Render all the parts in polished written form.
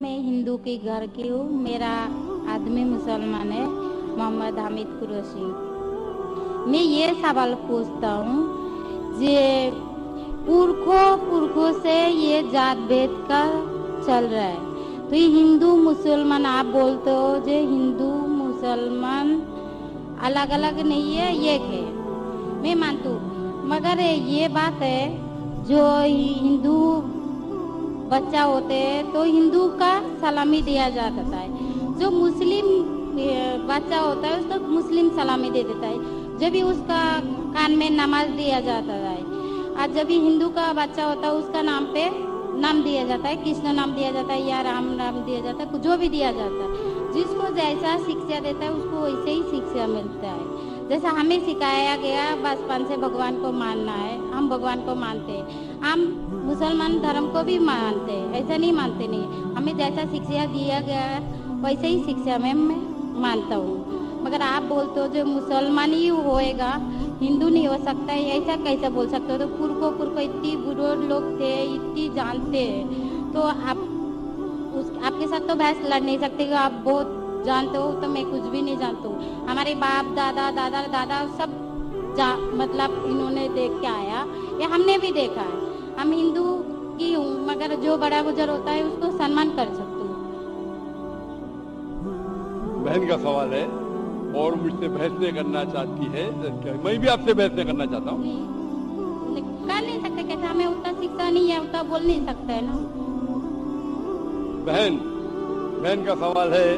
मैं हिंदू के घर की हूँ। मेरा आदमी मुसलमान है, मोहम्मद हामिद कुरैशी। मैं ये सवाल पूछता हूँ, जे पुरखों से ये जात भेद का चल रहा है, तो ये हिंदू मुसलमान आप बोलते हो, जो हिंदू मुसलमान अलग अलग नहीं है, एक है। मैं मानती हूँ, मगर ये बात है, जो हिंदू बच्चा होते हैं तो हिंदू का सलामी दिया जाता है, जो मुस्लिम बच्चा होता है उसको मुस्लिम सलामी दे देता है, जब भी उसका कान में नमाज दिया जाता है। और जब भी हिंदू का बच्चा होता है उसका नाम पे नाम दिया जाता है, कृष्ण नाम दिया जाता है या राम नाम दिया जाता है, जो भी दिया जाता है। जिसको जैसा शिक्षा देता है उसको वैसे ही शिक्षा मिलता है। जैसा हमें सिखाया गया बचपन से भगवान को मानना है, हम भगवान को मानते हैं। हम मुसलमान धर्म को भी मानते हैं, ऐसा नहीं मानते नहीं। हमें जैसा शिक्षा दिया गया है वैसे ही शिक्षा में मैं मानता हूँ। मगर आप बोलते हो जो मुसलमान ही होएगा, हिंदू नहीं हो सकता है, ऐसा कैसे बोल सकते हो? तो पुरखों इतनी बुरे लोग थे, इतनी जानते हैं, तो आप आपके साथ तो बहस लड़ नहीं सकते कि आप बहुत जानते हो, तो मैं कुछ भी नहीं जानता हूँ। हमारे बाप दादा दादा दादा सब मतलब इन्होंने देख के आया, या हमने भी देखा है। हम हिंदू की हूँ, मगर जो बड़ा गुजर होता है उसको सम्मान कर सकते हूँ। बहन का सवाल है और मुझसे बहस नहीं करना चाहती है, मैं भी आपसे बहस नहीं करना चाहता हूँ। कर नहीं सकते, कैसे? हमें उतना शिक्षा नहीं है, उतना बोल नहीं सकते है ना। बहन का सवाल है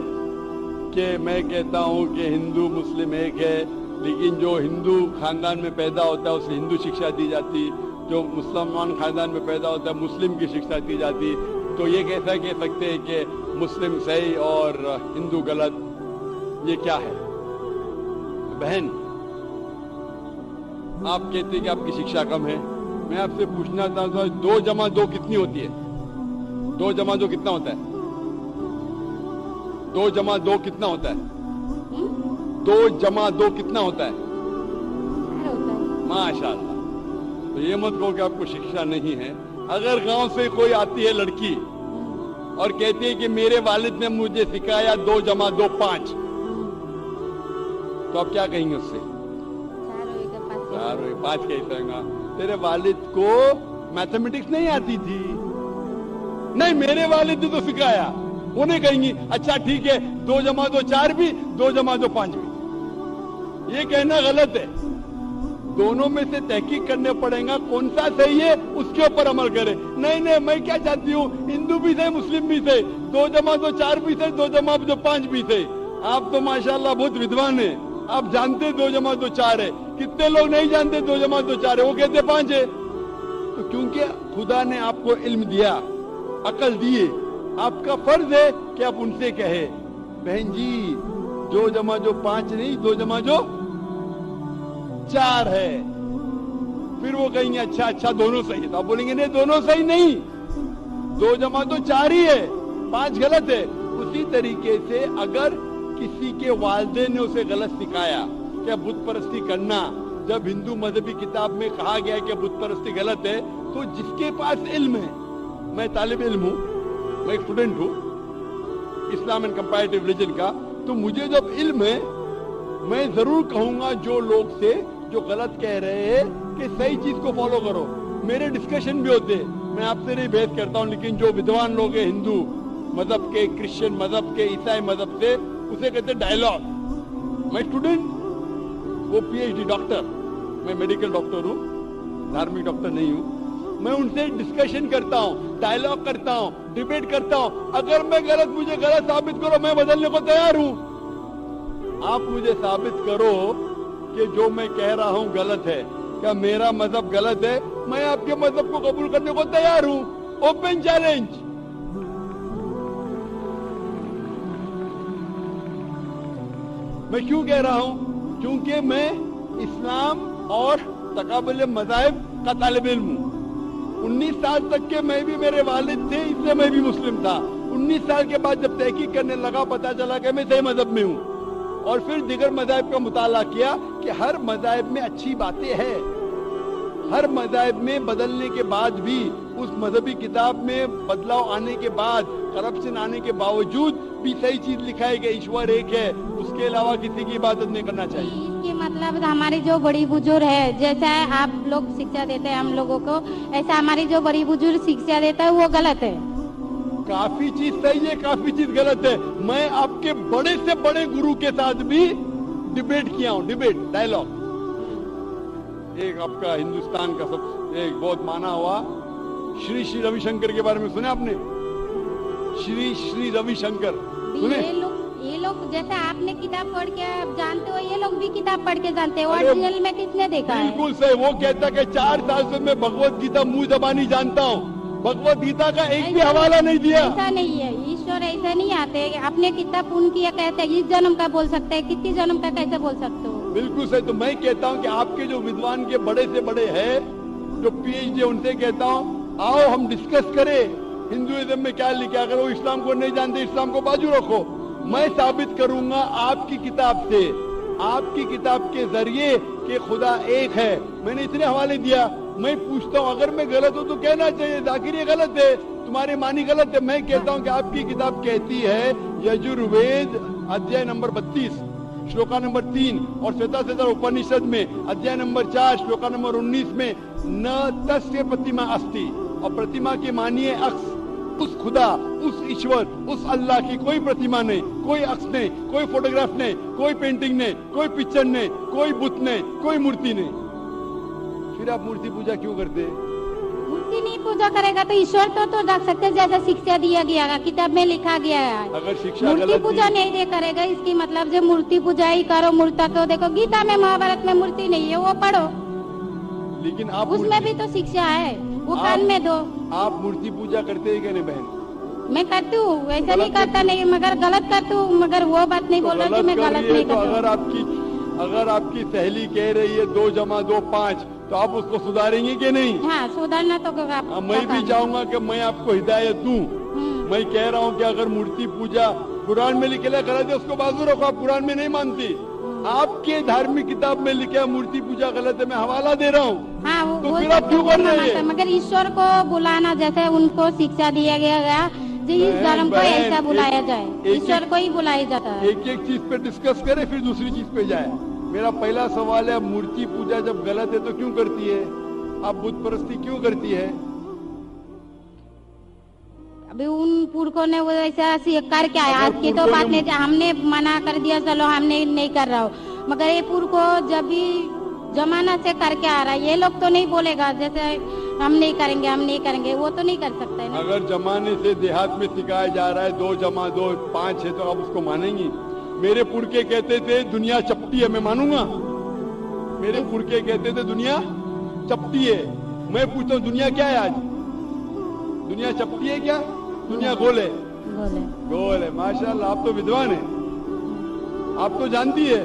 कि मैं कहता हूँ कि हिंदू मुस्लिम एक है, लेकिन जो हिंदू खानदान में पैदा होता है उसे हिंदू शिक्षा दी जाती, जो मुसलमान खानदान में पैदा होता है मुस्लिम की शिक्षा दी जाती। तो ये कैसा कह सकते हैं कि मुस्लिम सही और हिंदू गलत? ये क्या है? बहन, आप कहते हैं कि आपकी शिक्षा कम है। मैं आपसे पूछना चाहता हूँ, 2 जमा 2 कितनी होती है? 2 जमा 2 कितना होता है? 2 जमा 2 कितना होता है? 2 जमा 2 कितना होता है? माशाअल्लाह। तो ये मत कहो कि आपको शिक्षा नहीं है। अगर गांव से कोई आती है लड़की और कहती है कि मेरे वालिद ने मुझे सिखाया 2 जमा 2 5, तो आप क्या कहेंगे उससे? 4 हुए 5 कैसे होगा? तेरे वालिद को मैथमेटिक्स नहीं आती थी? नहीं, मेरे वालिद ने तो सिखाया। वो नहीं कहेंगी अच्छा ठीक है 2 जमा 2 4 भी, 2 जमा 2 5 भी। ये कहना गलत है। दोनों में से तहकीक करने पड़ेगा, कौन सा सही है उसके ऊपर अमल करें। नहीं, मैं क्या चाहती हूँ, हिंदू भी सही मुस्लिम भी सही, 2 जमा 2 4 भी सही, 2 जमा 2 5 भी सही। आप तो माशाल्लाह बहुत विद्वान है, आप जानते 2 जमा 2 4 है। कितने लोग नहीं जानते 2 जमा 2 4 है, वो कहते 5 है। तो क्योंकि खुदा ने आपको इल्म दिया, अकल दिए, आपका फर्ज है कि आप उनसे कहे बहन जी 2 जमा 2 5 नहीं, 2 जमा 2 4 है। फिर वो कहेंगे अच्छा दोनों सही है। तो आप बोलेंगे नहीं, दोनों सही नहीं, 2 जमा 2 4 ही है, 5 गलत है। उसी तरीके से अगर किसी के वालिदैन ने उसे गलत सिखाया क्या बुत परस्ती करना, जब हिंदू मजहबी किताब में कहा गया है कि बुत परस्ती गलत है, तो जिसके पास इल्म है, मैं तालिब इल्म हूँ, मैं एक स्टूडेंट हूँ इस्लाम एंड कंपैरेटिव रिलीजन का, तो मुझे जब इल्म है मैं जरूर कहूंगा जो लोग से जो गलत कह रहे हैं कि सही चीज को फॉलो करो। मेरे डिस्कशन भी होते हैं, मैं आपसे नहीं बहस करता हूँ, लेकिन जो विद्वान लोग हैं हिंदू मजहब के, क्रिश्चियन मजहब के, ईसाई मजहब से, उसे कहते डायलॉग। मैं स्टूडेंट, वो पीएचडी डॉक्टर, मैं मेडिकल डॉक्टर हूँ, धार्मिक डॉक्टर नहीं हूँ। मैं उनसे डिस्कशन करता हूँ, डायलॉग करता हूँ, डिबेट करता हूँ। अगर मैं गलत, मुझे गलत साबित करो, मैं बदलने को तैयार हूँ। आप मुझे साबित करो कि जो मैं कह रहा हूँ गलत है, क्या मेरा मजहब गलत है, मैं आपके मजहब को कबूल करने को तैयार हूँ। Open challenge. मैं क्यों कह रहा हूँ? क्योंकि मैं इस्लाम और तकाबुल मज़ाहिब का तालिब इल्म हूँ। 19 साल तक के मैं भी, मेरे वालिद थे, इसलिए मैं भी मुस्लिम था। 19 साल के बाद जब तहकीक करने लगा, पता चला कि मैं सही मजहब में हूँ। और फिर दिगर मज़ाहिब का मुताला किया कि हर मज़ाहिब में अच्छी बातें हैं। हर मज़हब में बदलने के बाद भी, उस मजहबी किताब में बदलाव आने के बाद, करप्शन आने के बावजूद भी सही चीज लिखा है कि ईश्वर एक है, उसके अलावा किसी की इबादत नहीं करना चाहिए। इसके मतलब हमारी जो बड़ी बुजुर्ग है, जैसा आप लोग शिक्षा देते हैं हम लोगों को, ऐसा हमारी जो बड़ी बुजुर्ग शिक्षा देता है वो गलत है। काफी चीज सही है, काफी चीज गलत है। मैं आपके बड़े से बड़े गुरु के साथ भी डिबेट किया हूँ, डिबेट डायलॉग। एक आपका हिंदुस्तान का सब एक बहुत माना हुआ श्री श्री रविशंकर के बारे में सुने आपने? श्री श्री रविशंकर सुने? ये लोग जैसे आपने किताब पढ़ के जानते हो, ये लोग भी किताब पढ़ के जानते हो। ओरिजिनल में किसने देखा है? बिल्कुल सही। वो कहता कि 4 साल से मैं भगवत गीता मुंह जबानी जानता हूँ, भगवत गीता का एक भी हवाला नहीं दिया। ऐसा नहीं है, ईश्वर ऐसा नहीं आते। अपने कितना पुण्य किया कहते हैं, इस जन्म का बोल सकते हैं, कितनी जन्म का कैसे बोल सकते हो? बिल्कुल सही। तो मैं कहता हूँ कि आपके जो विद्वान के बड़े से बड़े हैं, जो PhD, उनसे कहता हूँ आओ हम डिस्कस करें हिंदुइज्म में क्या लिखा। अगर वो इस्लाम को नहीं जानते, इस्लाम को बाजू रखो। मैं साबित करूंगा आपकी किताब से, आपकी किताब के जरिए कि खुदा एक है। मैंने इतने हवाले दिया। मैं पूछता हूँ अगर मैं गलत हूँ तो कहना चाहिए, जाकिर ये गलत है, तुम्हारी मानी गलत है। मैं कहता हूँ कि आपकी किताब कहती है यजुर्वेद अध्याय नंबर 32 श्लोका नंबर 3 और श्वेताश्वेतर उपनिषद में अध्याय नंबर 4 श्लोका नंबर 19 में न तस्य प्रतिमा अस्ति, और प्रतिमा की मानिए अक्स, उस खुदा, उस ईश्वर, उस अल्लाह की कोई प्रतिमा नहीं, कोई अक्स नहीं, कोई फोटोग्राफ नहीं, कोई पेंटिंग नहीं, कोई पिक्चर नहीं, कोई बुत नहीं, कोई मूर्ति नहीं। फिर आप मूर्ति पूजा क्यों करते हैं? मूर्ति नहीं पूजा करेगा तो ईश्वर तो रख सकते, जैसा शिक्षा दिया गया है, किताब में लिखा गया है। अगर शिक्षा मूर्ति पूजा नहीं दे करेगा, इसकी मतलब जो मूर्ति पूजा ही करो, मूर्ता को देखो, गीता में महाभारत में मूर्ति नहीं है, वो पढ़ो। लेकिन आप उसमें भी तो शिक्षा है, वो कान में दो। आप मूर्ति पूजा करते हैं क्या नहीं बहन? मैं करती हूँ, वैसा नहीं करता नहीं, मगर गलत करती हूँ। मगर वो बात नहीं बोल रहा कि मैं गलत नहीं करती। अगर आपकी सहेली कह रही है 2 + 2 5, तो आप उसको सुधारेंगे कि नहीं? हाँ, सुधारना तो मैं भी चाहूंगा कि मैं आपको हिदायत दूं। मैं कह रहा हूँ कि अगर मूर्ति पूजा कुरान में लिखा गलत है, उसको बाजू रखो। आप कुरान में नहीं मानती, आपके धार्मिक किताब में लिखा मूर्ति पूजा गलत है, मैं हवाला दे रहा हूँ। हाँ, तो फिर आप क्यों कर रहे हैं? मगर ईश्वर को बुलाना, जैसे उनको शिक्षा दिया गया इस धर्म को ऐसा बुलाया जाए, ईश्वर को ही बुलाया जाता है। एक एक चीज पे डिस्कस करे, फिर दूसरी चीज पे जाए। मेरा पहला सवाल है, मूर्ति पूजा जब गलत है तो क्यों करती है? आप बुत परस्ती क्यों करती है? अभी उन पुरखों ने वो ऐसा करके आया, आज की तो बात नहीं, हमने मना कर दिया चलो हमने नहीं कर रहा हूँ, मगर ये पुरखों जब भी जमाना से करके आ रहा है, ये लोग तो नहीं बोलेगा जैसे हम नहीं करेंगे, हम नहीं करेंगे, वो तो नहीं कर सकते ना। अगर जमाने से देहात में सिखाया जा रहा है 2 + 2 5 है, तो आप उसको मानेंगी? मेरे पुरखे कहते थे दुनिया चपटी है, मैं मानूंगा? मेरे पुरखे कहते थे दुनिया चपटी है। मैं पूछता हूँ दुनिया क्या है आज? दुनिया चपटी है क्या? दुनिया गोल है? गोल है। माशाल्लाह, आप तो विद्वान है, आप तो जानती है।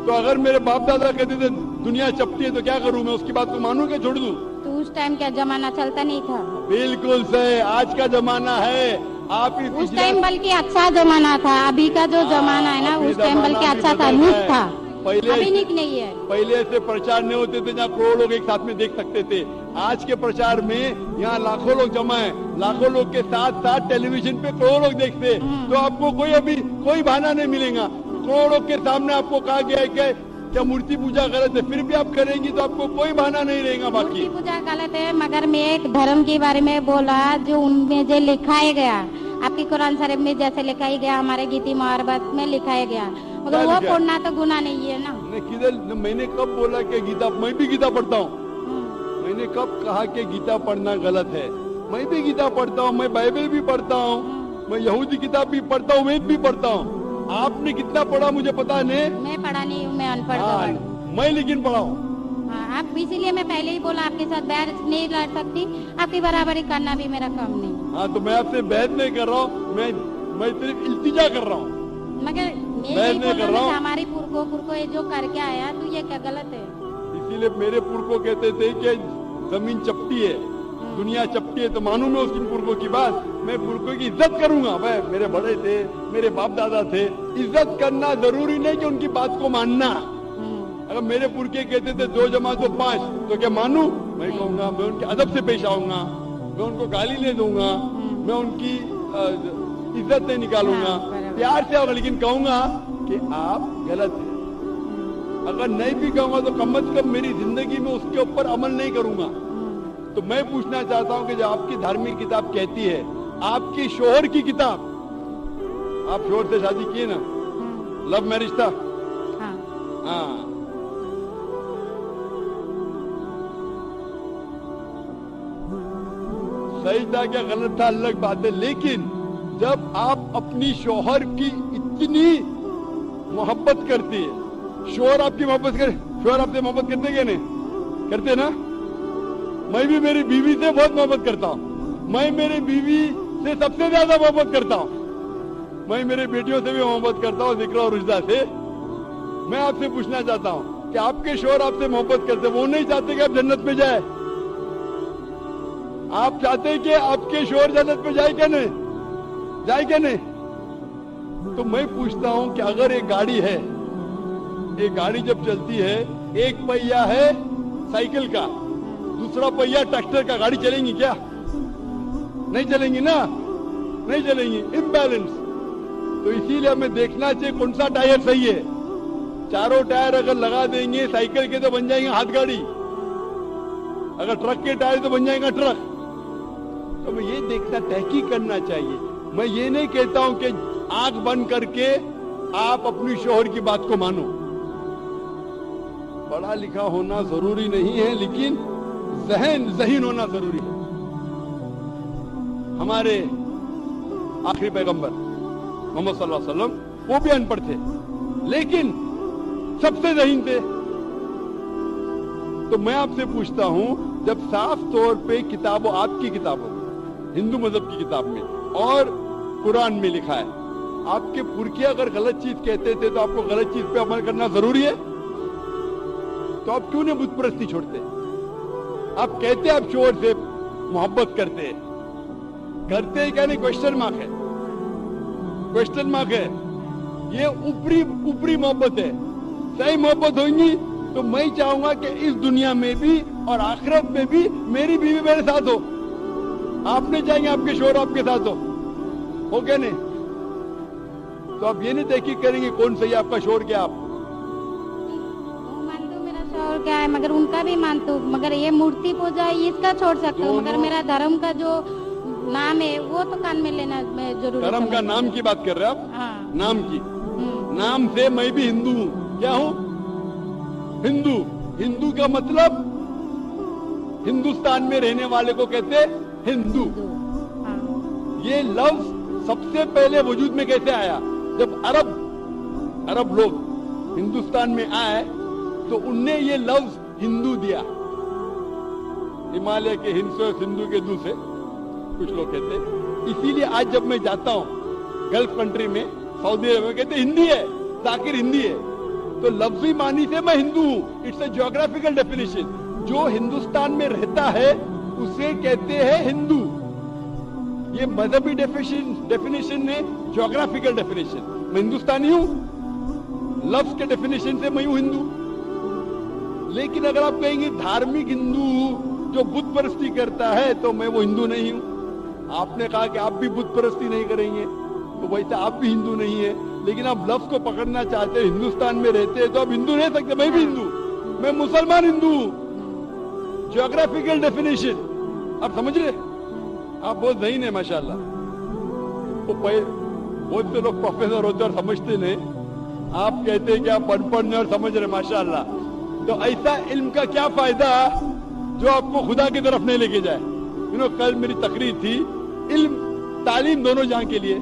तो अगर मेरे बाप दादा कहते थे दुनिया चपटी है तो क्या करूं मैं? उसकी बात को मानूं क्या छोड़ दूं? तो उस टाइम क्या जमाना चलता नहीं था? बिल्कुल सही, आज का जमाना है। आप उस टाइम बल्कि अच्छा जमाना था, अभी का जो जमाना है ना, उस टाइम बल्कि अच्छा था, नीक था। पहले अभी नीक नहीं है। पहले ऐसे प्रचार नहीं होते थे जहाँ करोड़ों लोग एक साथ में देख सकते थे। आज के प्रचार में यहाँ लाखों लोग जमा है, लाखों लोग के साथ साथ टेलीविजन पे करोड़ों लोग देखते हैं, तो आपको कोई बहाना नहीं मिलेगा। करोड़ों के सामने आपको कहा गया है कि क्या मूर्ति पूजा गलत है, फिर भी आप करेंगी तो आपको कोई बहाना नहीं रहेगा। बाकी मूर्ति पूजा गलत है, मगर मैं एक धर्म के बारे में बोला जो उनमें जो लिखाया गया, आपकी कुरान शरीफ में जैसे लिखाया गया, हमारे गीता महाभारत में लिखाया गया, मगर वो पढ़ना तो गुनाह नहीं है ना। किधर? मैंने कब बोला कि गीता? मैं भी गीता पढ़ता हूँ। मैंने कब कहा कि गीता पढ़ना गलत है? मैं भी गीता पढ़ता हूँ, मैं बाइबल भी पढ़ता हूँ, मैं यहूदी किताब भी पढ़ता हूँ, वेद भी पढ़ता हूँ। आपने कितना पढ़ा मुझे पता नहीं। मैं पढ़ा नहीं हूँ, मैं अनपढ़। मैं लेकिन पढ़ा हूँ। आप इसीलिए मैं पहले ही बोला आपके साथ बहस नहीं लड़ सकती, आपकी बराबरी करना भी मेरा काम नहीं। हाँ, तो मैं आपसे बहस नहीं कर रहा हूँ, मैं सिर्फ इल्तिजा कर रहा हूँ। मगर मैं नहीं कर रहा हूँ, हमारी पुरखों ये जो करके आया तो ये क्या गलत है? इसीलिए मेरे पुरखों कहते थे कि जमीन चपटी है, दुनिया चपटी है, तो मानू मैं उसकी पुरखों की बात। मैं पुरखों की इज्जत करूंगा। मैं, मेरे बड़े थे, मेरे बाप दादा थे, इज्जत करना जरूरी नहीं कि उनकी बात को मानना। अगर मेरे पुरखे कहते थे 2 जमा 2 5, तो क्या मानू? मैं कहूंगा, मैं उनके अदब से पेश आऊंगा, मैं उनको गाली नहीं दूंगा, मैं उनकी इज्जत नहीं निकालूंगा, प्यार से आऊंगा, लेकिन कहूंगा कि आप गलत हैं। अगर नहीं भी कहूंगा तो कम से कम मेरी जिंदगी में उसके ऊपर अमल नहीं करूंगा। तो मैं पूछना चाहता हूं कि जो आपकी धार्मिक किताब कहती है, आपकी शोहर की किताब, आप शोहर से शादी किए ना, लव मैरिज था? हाँ। सही था क्या गलत था अलग बात है, लेकिन जब आप अपनी शोहर की इतनी मोहब्बत करती है, शोहर आपकी मोहब्बत करे, शोहर आपसे मोहब्बत करते क्या नहीं करते ना? मैं भी मेरी बीवी से बहुत मोहब्बत करता हूँ, मैं मेरी बीवी से सबसे ज्यादा मोहब्बत करता हूँ, मैं मेरे बेटियों से भी मोहब्बत करता हूँ, जिक्र और रुजदा से। मैं आपसे पूछना चाहता हूँ कि आपके शोहर आपसे मोहब्बत करते, वो नहीं चाहते कि आप जन्नत में जाए? आप चाहते हैं कि आपके शोहर जन्नत में जाए क्या नहीं? जाए क्या नहीं? तो मैं पूछता हूं कि अगर एक गाड़ी है, एक गाड़ी जब चलती है, एक पहिया है साइकिल का, दूसरा पहिया ट्रैक्टर का, गाड़ी चलेंगी क्या? नहीं चलेंगी ना, नहीं चलेंगी, इम्बैलेंस। तो इसीलिए हमें देखना चाहिए कौन सा टायर सही है। चारों टायर अगर लगा देंगे साइकिल के तो बन जाएंगे हाथ गाड़ी, अगर ट्रक के टायर तो बन जाएगा ट्रक। तो हमें ये देखना, तहकीक करना चाहिए। मैं ये नहीं कहता हूं कि आंख बंद करके आप अपनी शोहर की बात को मानो। पढ़ा लिखा होना जरूरी नहीं है, लेकिन ज़हीन होना जरूरी है। हमारे आखिरी पैगंबर मोहम्मद सल्लल्लाहु अलैहि वसल्लम, वो भी अनपढ़ थे, लेकिन सबसे ज़हीन थे। तो मैं आपसे पूछता हूं, जब साफ तौर पे किताबों, आपकी किताबों, हिंदू मजहब की किताब में और कुरान में लिखा है, आपके पुरखे अगर गलत चीज कहते थे तो आपको गलत चीज पे अमल करना जरूरी है? तो आप क्यों नहीं बुत परस्ती छोड़ते? आप कहते आप शोहर से मोहब्बत करते हैं क्या नहीं? क्वेश्चन मार्क है, क्वेश्चन मार्क है। ये ऊपरी मोहब्बत है। सही मोहब्बत होगी तो मैं चाहूंगा कि इस दुनिया में भी और आखिरत में भी मेरी बीवी मेरे साथ हो। आप नहीं चाहेंगे आपके शोहर आपके साथ हो क्या नहीं? तो आप ये नहीं तहकीक करेंगे कौन सही आपका शोहर क्या? आप मान दो मेरा शोहर क्या है, मगर उनका भी मान दो, मगर ये मूर्ति पूजा इसका छोड़ सकते हो, मगर मेरा धर्म का जो नाम है वो तो कान में लेना जरूरी। धर्म का नाम की बात कर रहे हैं आप? हाँ। नाम की, नाम से मैं भी हिंदू हूँ। क्या हूँ? हिंदू। हिंदू का मतलब हिंदुस्तान में रहने वाले को कहते हिंदू। ये लफ्ज सबसे पहले वजूद में कैसे आया? जब अरब लोग हिंदुस्तान में आए तो उनने ये लफ्ज हिंदू दिया। हिमालय के हिंद से सिंधु के दू से कुछ लोग कहते। इसीलिए आज जब मैं जाता हूँ गल्फ कंट्री में, सऊदी अरब में, कहते हिंदी है, जाकिर हिंदी है। तो लफ्जी मानी से मैं हिंदू हूँ। It's a geographical definition. जो हिंदुस्तान में रहता है उसे कहते हैं हिंदू। ये मजहबी डेफिनेशन है, ज्योग्राफिकल डेफिनेशन। मैं हिंदुस्तानी हूं, लफ्ज के डेफिनेशन से मैं हूं हिंदू। लेकिन अगर आप कहेंगे धार्मिक हिंदू जो बुत परस्ती करता है, तो मैं वो हिंदू नहीं हूं। आपने कहा कि आप भी बुत परस्ती नहीं करेंगे, तो वैसे आप भी हिंदू नहीं है। लेकिन आप लफ्ज को पकड़ना चाहते हैं, हिंदुस्तान में रहते हैं तो आप हिंदू नहीं सकते। मैं भी हिंदू, मैं मुसलमान हिंदू हूं। ज्योग्राफिकल डेफिनेशन आप समझ रहे? आप बहुत ज़हीन है माशाल्लाह। तो बहुत से लोग प्रोफेसर होते और समझते नहीं। आप कहते हैं कि आप अनपढ़ नहीं और समझ रहे, माशाल्लाह। तो ऐसा इल्म का क्या फायदा जो आपको खुदा की तरफ नहीं लेके जाए? कल मेरी तकरीर थी, इल्म तालीम दोनों जहां के लिए।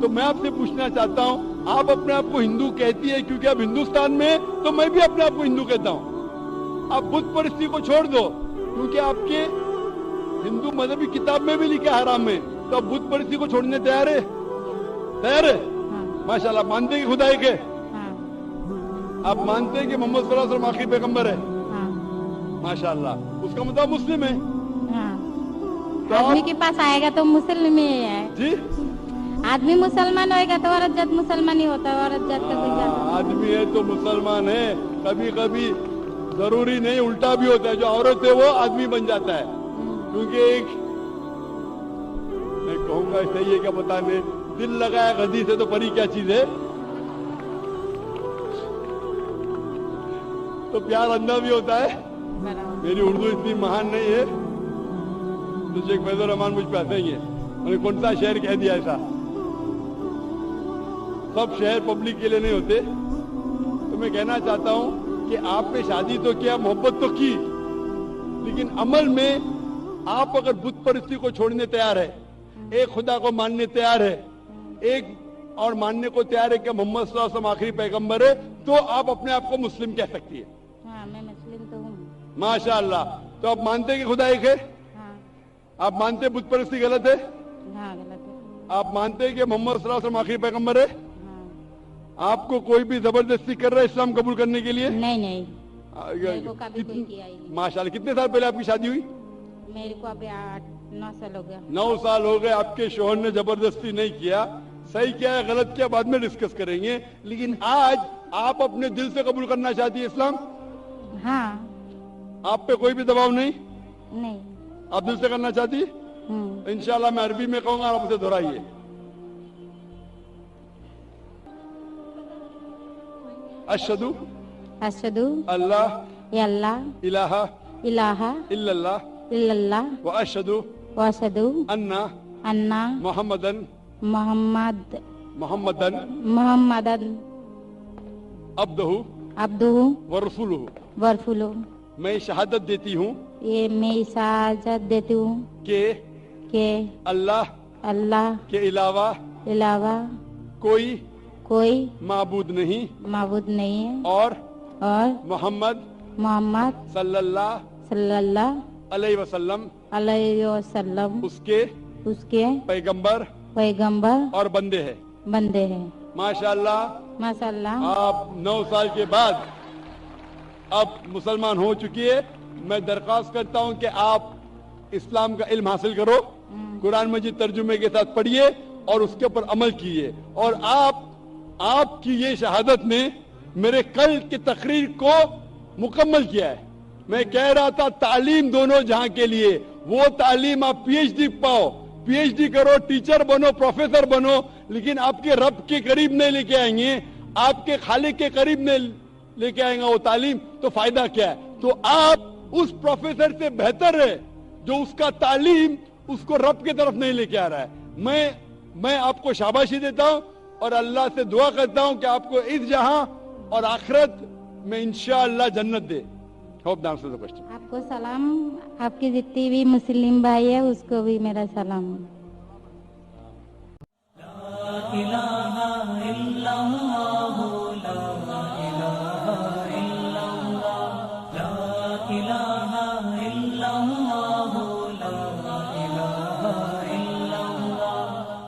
तो मैं आपसे पूछना चाहता हूं, आप अपने आप को हिंदू कहती है क्योंकि आप हिंदुस्तान में, तो मैं भी अपने आप को हिंदू कहता हूं। आप बुत परस्ती को छोड़ दो, क्योंकि आपके हिंदू मजहबी किताब में भी लिखा है हराम में, तो आप बुत परस्ती को छोड़ने तैयार है? तैयार है? माशाल्लाह। मानते हैं कि खुदा एक है? आप मानते हैं कि मोहम्मद सल्लल्लाहु अलैहि वसल्लम आखिरी पैगंबर है? माशाल्लाह। उसका मतलब मुस्लिम है। तो आदमी के पास आएगा तो मुस्लिम ही है जी। आदमी मुसलमान होएगा तो औरत जात मुसलमान ही होता है, औरत जात का कोई जात आदमी है तो मुसलमान है, कभी कभी जरूरी नहीं, उल्टा भी होता है, जो औरत है वो आदमी बन जाता है। क्योंकि एक मैं कहूंगा सही है क्या पता नहीं, दिल लगाया गधी से तो परी क्या चीज है। तो प्यार अंधा भी होता है। मेरी उर्दू इतनी महान नहीं है तो शेख फैजुर रहमान मुझ पे हंसेंगे, मैंने कौन सा शहर कह दिया ऐसा। सब शहर पब्लिक के लिए नहीं होते। तो मैं कहना चाहता हूं कि आपने शादी तो किया, मोहब्बत तो की, लेकिन अमल में आप अगर बुत परिस्थिति को छोड़ने तैयार है, एक खुदा को मानने तैयार है, एक और मानने को तैयार है कि मोहम्मद सल्लल्लाहु अलैहि वसल्लम आखिरी पैगंबर है, तो आप अपने आप को मुस्लिम कह सकती है। हाँ, मैं मुस्लिम तो हूँ। माशाअल्लाह। तो आप मानते हैं कि खुदा एक है? हाँ। आप मानते हैं बुत परिस्थिति गलत है? हाँ, गलत है। आप मानते हैं कि मोहम्मद सल्लल्लाहु अलैहि वसल्लम आखिरी पैगंबर है? हाँ। आपको कोई भी जबरदस्ती कर रहा है इस्लाम कबूल करने के लिए? नहीं नहीं, मेरे को कभी कोई किया ही नहीं। माशाअल्लाह। कितने साल पहले आपकी शादी हुई? मेरे को अभी 8-9 साल हो गया। 9 साल हो गए। आपके शोहर ने जबरदस्ती नहीं किया, सही किया है गलत किया बाद में डिस्कस करेंगे, लेकिन आज आप अपने दिल से कबूल करना चाहती है इस्लाम? हाँ। आप पे कोई भी दबाव नहीं? नहीं। आप दिल से करना चाहती है? इंशाल्लाह मैं अरबी में कहूंगा, आप उसे दोहराइए। अशहदु अशहदु अल्लाह अल्लाह इलाहा इलाहा इल्लल्लाह इल्लल्लाह व अशहदु व अशहदु अन्ना मोहम्मदन अब्दुहु व रसूलुहु। वरफुलु। मैं शहादत देती हूँ, ये मैं इजाजत देती हूँ कि अल्लाह के अलावा कोई माबूद माबूद नहीं है और मोहम्मद सल्लल्लाहु अलैहि वसल्लम उसके पैगंबर और बंदे हैं। माशाअल्लाह। आप 9 साल के बाद अब मुसलमान हो चुकी है। मैं दरख्वास्त करता हूं कि आप इस्लाम का इल्म हासिल करो, कुरान मजीद तर्जुमे के साथ पढ़िए और उसके ऊपर अमल कीजिए। और आपकी ये शहादत ने मेरे कल की तकरीर को मुकम्मल किया है। मैं कह रहा था तालीम दोनों जहां के लिए, वो तालीम आप पीएचडी पाओ, पीएचडी करो, टीचर बनो, प्रोफेसर बनो, लेकिन आपके रब के करीब नहीं लेके आएंगे, आपके खालिक के करीब नहीं लेके आएगा वो तालीम, तो फायदा क्या है? तो आप उस प्रोफेसर से बेहतर है जो उसका तालीम उसको रब की तरफ नहीं लेके आ रहा है। मैं आपको शाबाशी देता हूं और अल्लाह से दुआ करता हूं कि आपको इस जहां और आखिरत में इंशाअल्लाह जन्नत दे। Hope the answer the question. आपको सलाम, आपकी जितनी भी मुस्लिम भाई है उसको भी मेरा सलाम।